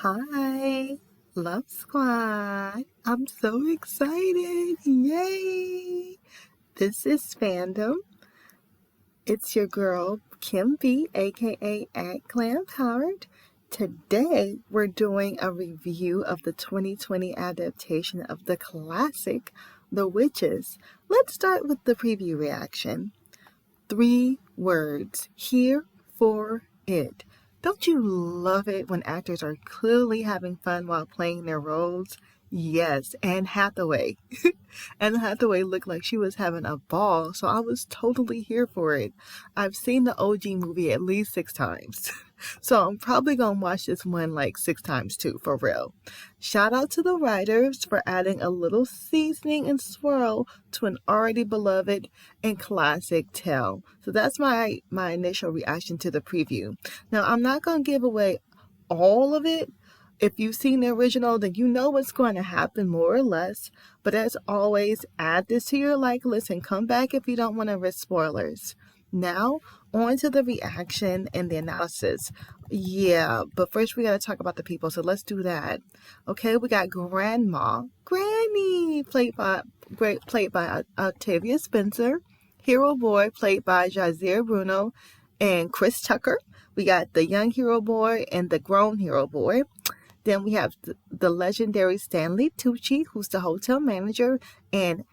Hi, Love Squad. I'm so excited. Yay! This is Fandom. It's your girl, Kim B, aka at Glam Powered. Today, we're doing a review of the 2020 adaptation of the classic, The Witches. Let's start with the preview reaction. 3 words. Here for it. Don't you love it when actors are clearly having fun while playing their roles? Yes, Anne Hathaway. Anne Hathaway looked like she was having a ball, so I was totally here for it. I've seen the OG movie at least 6 times. So I'm probably going to watch this one like 6 times too, for real. Shout out to the writers for adding a little seasoning and swirl to an already beloved and classic tale. So that's my initial reaction to the preview. Now, I'm not going to give away all of it. If you've seen the original, then you know what's going to happen more or less. But as always, add this to your like list and come back if you don't want to risk spoilers. Now, on to the reaction and the analysis. Yeah, but first we got to talk about the people, so let's do that. Okay, we got Grandma, Granny, played by Octavia Spencer. Hero Boy, played by Jazier Bruno and Chris Tucker. We got the young Hero Boy and the grown Hero Boy. Then we have the legendary Stanley Tucci, who's the hotel manager, and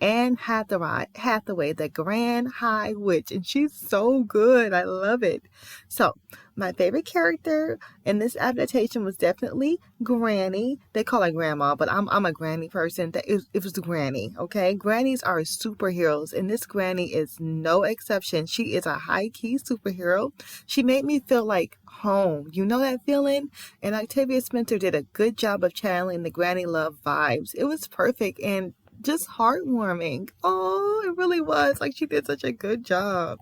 Anne Hathaway, the Grand High Witch, and she's so good. I love it. So, my favorite character in this adaptation was definitely Granny. They call her Grandma, but I'm a Granny person. It was the Granny, okay? Grannies are superheroes, and this Granny is no exception. She is a high-key superhero. She made me feel like home. You know that feeling? And Octavia Spencer did a good job of channeling the Granny love vibes. It was perfect and just heartwarming. Oh, it really was. Like, she did such a good job.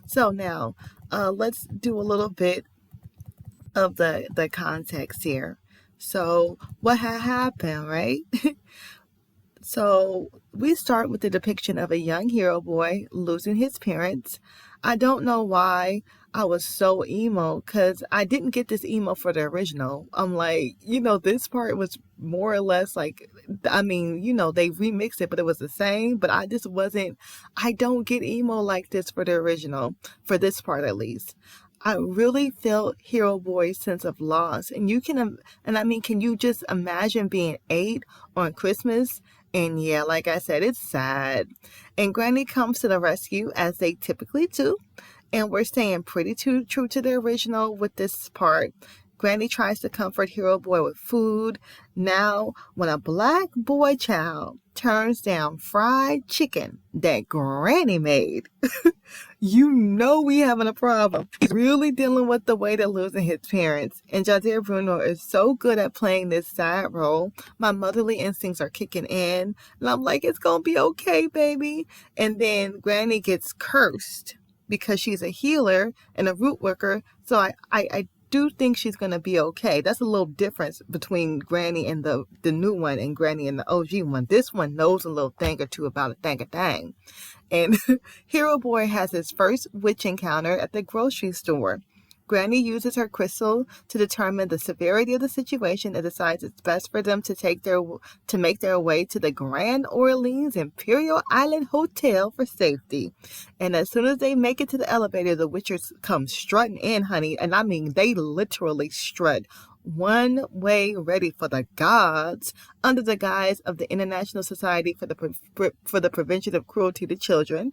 So now, let's do a little bit of the context here. So, what had happened, right? So, we start with the depiction of a young hero boy losing his parents. I don't know why I was so emo, because I didn't get this emo for the original. I'm like, this part was more or less like, they remixed it, but it was the same. But I don't get emo like this for the original, for this part at least. I really felt Hero Boy's sense of loss. And can you just imagine being 8 on Christmas? And yeah, like I said, it's sad. And Granny comes to the rescue, as they typically do. And we're staying pretty true to the original with this part. Granny tries to comfort Hero Boy with food. Now, when a black boy child turns down fried chicken that Granny made, you know we having a problem. He's really dealing with the weight of losing his parents. And Jadir Bruno is so good at playing this sad role. My motherly instincts are kicking in. And I'm like, it's going to be okay, baby. And then Granny gets cursed because she's a healer and a root worker. So I do think she's going to be okay. That's a little difference between Granny and the new one and Granny and the OG one. This one knows a little thing or two about a thing. And Hero Boy has his first witch encounter at the grocery store. Granny uses her crystal to determine the severity of the situation and decides it's best for them to make their way to the Grand Orleans Imperial Island Hotel for safety. And as soon as they make it to the elevator, the witches come strutting in, honey. And I mean, they literally strut one way, ready for the gods, under the guise of the International Society for the Prevention of Cruelty to Children.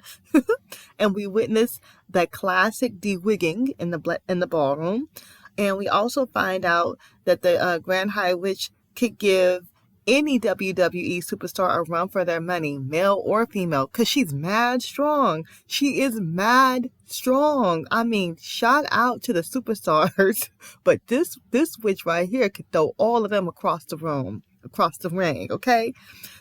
And we witness the classic de-wigging in the ballroom. And we also find out that the Grand High Witch could give any WWE superstar a run for their money, male or female, because she's mad strong. She is mad strong. I mean, shout out to the superstars. But this witch right here could throw all of them across the ring, okay?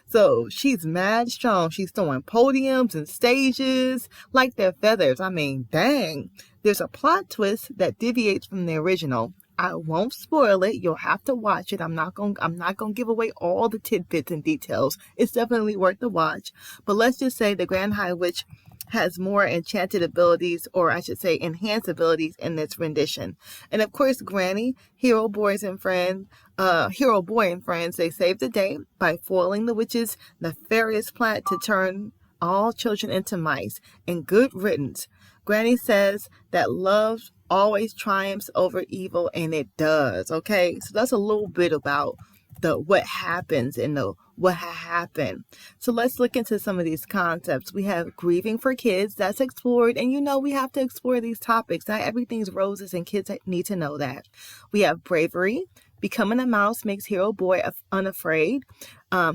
So she's mad strong. She's throwing podiums and stages like they're feathers. I mean, dang. There's a plot twist that deviates from the original. I won't spoil it. You'll have to watch it. I'm not gonna give away all the tidbits and details. It's definitely worth the watch. But let's just say the Grand High Witch has more enchanted abilities, or I should say enhanced abilities in this rendition. And of course, Granny, Hero Boy and friends, they save the day by foiling the witch's nefarious plot to turn all children into mice. And good riddance. Granny says that love always triumphs over evil, and it does. Okay, so that's a little bit about the what happens and the what happened. So let's look into some of these concepts. We have grieving for kids, that's explored, and we have to explore these topics. Not everything's roses, and kids need to know that. We have bravery. Becoming a mouse makes Hero Boy unafraid.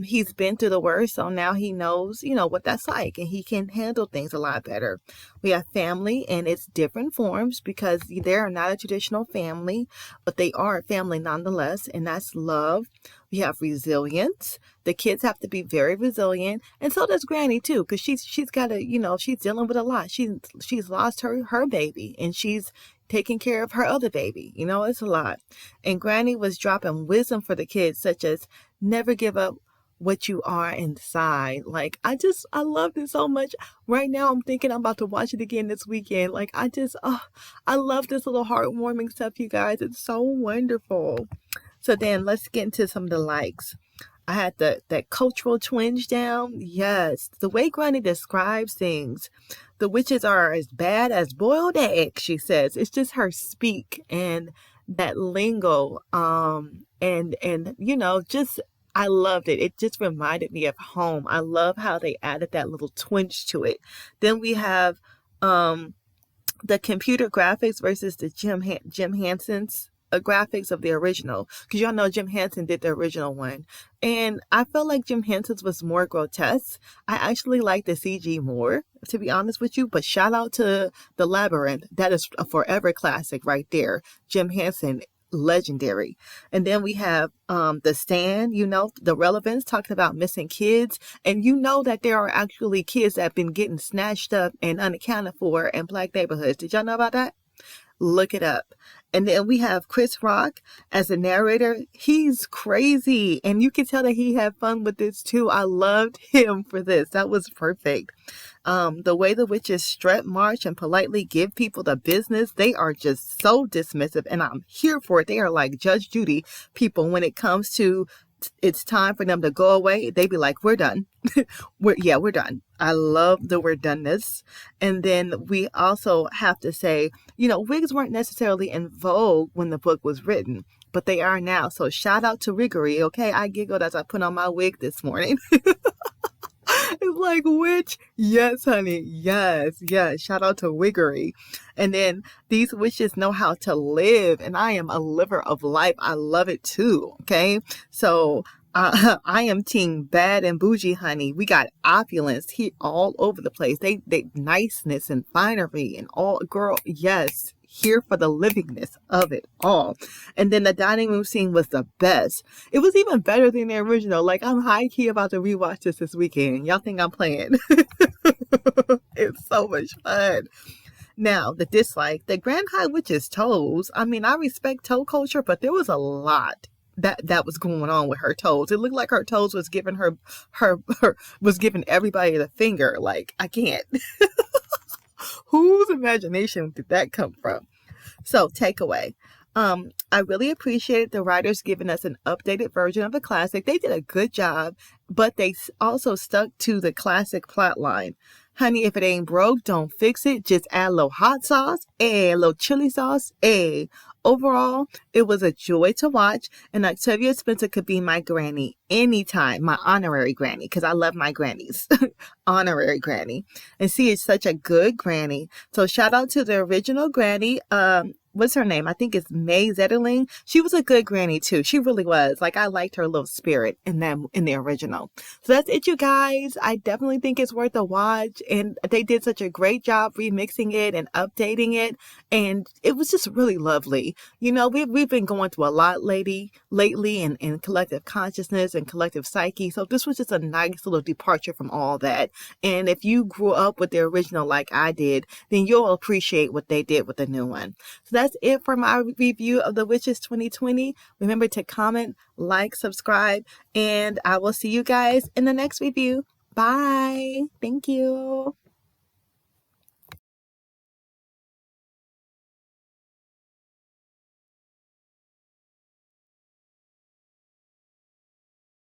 He's been through the worst, so now he knows, what that's like, and he can handle things a lot better. We have family and its different forms, because they're not a traditional family, but they are a family nonetheless, and that's love. We have resilience. The kids have to be very resilient, and so does Granny too, because she's got to, she's dealing with a lot. She's lost her baby, and she's taking care of her other baby. It's a lot. And Granny was dropping wisdom for the kids, such as never give up what you are inside. Like, I love this so much. Right now, I'm thinking I'm about to watch it again this weekend. Like, I love this little heartwarming stuff, you guys. It's so wonderful. So then let's get into some of the likes. I had that cultural twinge down. Yes, the way Granny describes things. The witches are as bad as boiled eggs, she says. It's just her speak and that lingo. And just I loved it. It just reminded me of home. I love how they added that little twinge to it. Then we have the computer graphics versus the Jim Henson's graphics of the original, because y'all know Jim Henson did the original one, and I felt like Jim Henson's was more grotesque. I actually like the CG more, to be honest with you, but shout out to The Labyrinth. That is a forever classic right there. Jim Henson, legendary. And then we have The Stand, the relevance, talking about missing kids, and that there are actually kids that have been getting snatched up and unaccounted for in Black neighborhoods. Did y'all know about that? Look it up. And then we have Chris Rock as a narrator. He's crazy, and you can tell that he had fun with this too. I loved him for this. That was perfect. The way the witches strut, march, and politely give people the business, they are just so dismissive, and I'm here for it. They are like Judge Judy people when it comes to it's time for them to go away. They be like, we're done. we're done. I love the we're doneness. And then we also have to say, wigs weren't necessarily in vogue when the book was written, but they are now. So shout out to wiggery. Okay. I giggled as I put on my wig this morning. It's like, witch? Yes, honey. Yes. Shout out to wiggery. And then these witches know how to live, and I am a liver of life. I love it too. Okay. So I am team bad and bougie, honey. We got opulence here all over the place. They niceness and finery and all, girl. Yes. Here for the livingness of it all. And then the dining room scene was the best. It was even better than the original. Like, I'm high key about to rewatch this weekend. Y'all think I'm playing? It's so much fun. Now, the dislike, the Grand High Witch's toes. I mean, I respect toe culture, but there was a lot that was going on with her toes. It looked like her toes was giving her was giving everybody the finger. Like, I can't. Whose imagination did that come from? So, takeaway. I really appreciated the writers giving us an updated version of the classic. They did a good job, but they also stuck to the classic plot line. Honey, if it ain't broke, don't fix it. Just add a little hot sauce, a little chili sauce, Overall, it was a joy to watch, and Octavia Spencer could be my granny anytime, my honorary granny, because I love my grannies. Honorary granny. And she is such a good granny. So shout out to the original granny. What's her name? I think it's May Zetterling. She was a good granny too. She really was. Like, I liked her little spirit in the original. So that's it, you guys. I definitely think it's worth a watch, and they did such a great job remixing it and updating it, and it was just really lovely. We've been going through a lot lately in collective consciousness and collective psyche. So this was just a nice little departure from all that. And if you grew up with the original like I did, then you'll appreciate what they did with the new one. So that's it for my review of The Witches 2020. Remember to comment, like, subscribe, and I will see you guys in the next review. Bye. Thank you.